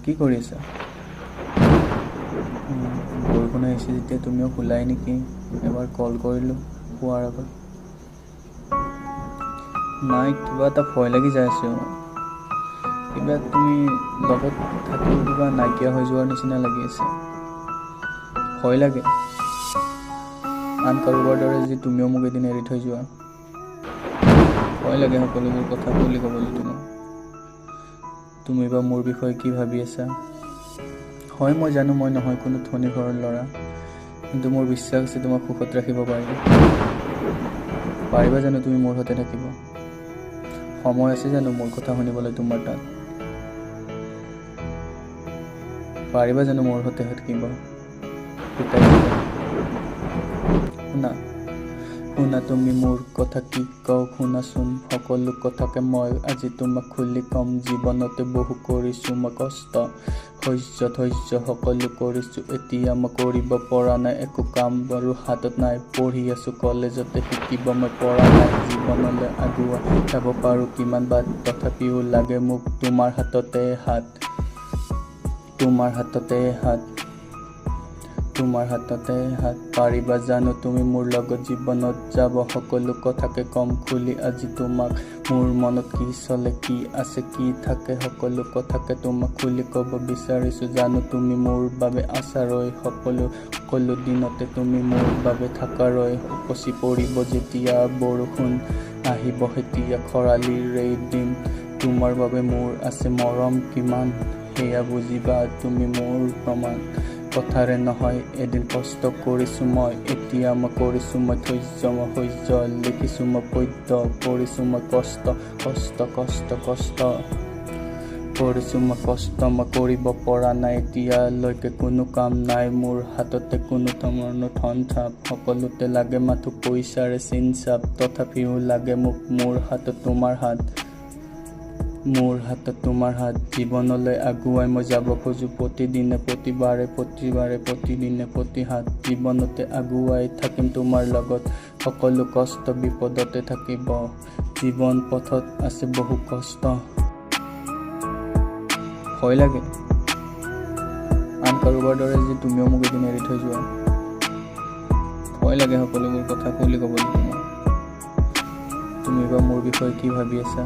কি কৰি আছা? বৰষুণ আহিছে যেতিয়া তুমিও শুলাই নেকি? এবাৰ কল কৰিলোঁ শোৱাৰ আগত। নাই, কিবা এটা ভয় লাগি যাই আছে। কিবা তুমি লগত থাকিও কিবা নাইকিয়া হৈ যোৱাৰ নিচিনা লাগি আছে। ভয় লাগে, আন কাৰোবাৰ দৰে যে তুমিও মোক এদিন এৰি থৈ যোৱা। ভয় লাগে সকলোবোৰ কথা খুলি ক'বলৈ তোমাক। তুমি বা মোৰ বিষয়ে কি ভাবি আছা? হয়, মই জানো মই নহয় কোনো ধনী ঘৰৰ ল'ৰা, কিন্তু মোৰ বিশ্বাস আছে তোমাক সুখত ৰাখিব পাৰিম। পাৰিবা জানো তুমি মোৰ সৈতে থাকিব? সময় আছে জানো মোৰ কথা শুনিবলৈ তোমাৰ তাত? পাৰিবা জানো মোৰ সৈতে থাকিব? শুনা তুমি মোৰ কথা কি কওঁ শুনাচোন। সকলো কথাকে মই আজি তোমাক খুলি ক'ম। জীৱনতে বহু কৰিছোঁ মই কষ্ট, ধৈৰ্য সকলো কৰিছোঁ। এতিয়া মই কৰিব পৰা নাই একো কাম বাৰু হাতত নাই। পঢ়ি আছোঁ কলেজতে, শিকিব মই পৰা নাই। জীৱনলৈ আগুৱাই যাব পাৰোঁ কিমান বাট, তথাপিও লাগে মোক তোমাৰ হাততে হাত। পাৰিবা জানো তুমি মোৰ লগত জীৱনত যাব? সকলো কথাকে কম খুলি আজি তোমাক। মোৰ মনত কি চলে, কি আছে, কি থাকে, সকলো কথাকে তোমাক খুলি ক'ব বিচাৰিছোঁ। জানো তুমি মোৰ বাবে আছাৰৈ, সকলো দিনতে তুমি মোৰ বাবে থাকাৰৈ। উপচি পৰিব যেতিয়া বৰষুণ, আহিব সেতিয়া খৰালিৰ এই দিন। তোমাৰ বাবে মোৰ আছে মৰম কিমান, সেয়া বুজিবা তুমি মোৰ প্ৰমাণ। কথাৰে নহয় এদিন কষ্ট কৰিছোঁ মই, এতিয়া মই কৰিছোঁ মই ধৈৰ্য, লিখিছোঁ মই পদ্য, কৰিছোঁ মই কষ্ট। কৰিছোঁ মই কষ্ট, মই কৰিব পৰা নাই এতিয়ালৈকে কোনো কাম নাই মোৰ হাততে কোনো ধৰণৰ ধন থাপ। সকলোতে লাগে মাথো পইচাৰে চিন চাপ, তথাপিও লাগে মোক মোৰ হাতত তোমাৰ হাত। জীৱনলৈ আগুৱাই মই যাব খোজোঁ প্ৰতিদিনে, প্ৰতিদিনে প্ৰতিহাত। জীৱনতে আগুৱাই থাকিম তোমাৰ লগত, সকলো কষ্ট বিপদতে থাকিব। জীৱন পথত আছে বহু কষ্ট। ভয় লাগে, আন কাৰোবাৰ দৰে যে তুমিও মোক এদিন এৰি থৈ যোৱা। ভয় লাগে সকলোবোৰ কথা খুলি ক'বলৈ তোমাক। তুমি বা মোৰ বিষয়ে কি ভাবি আছা?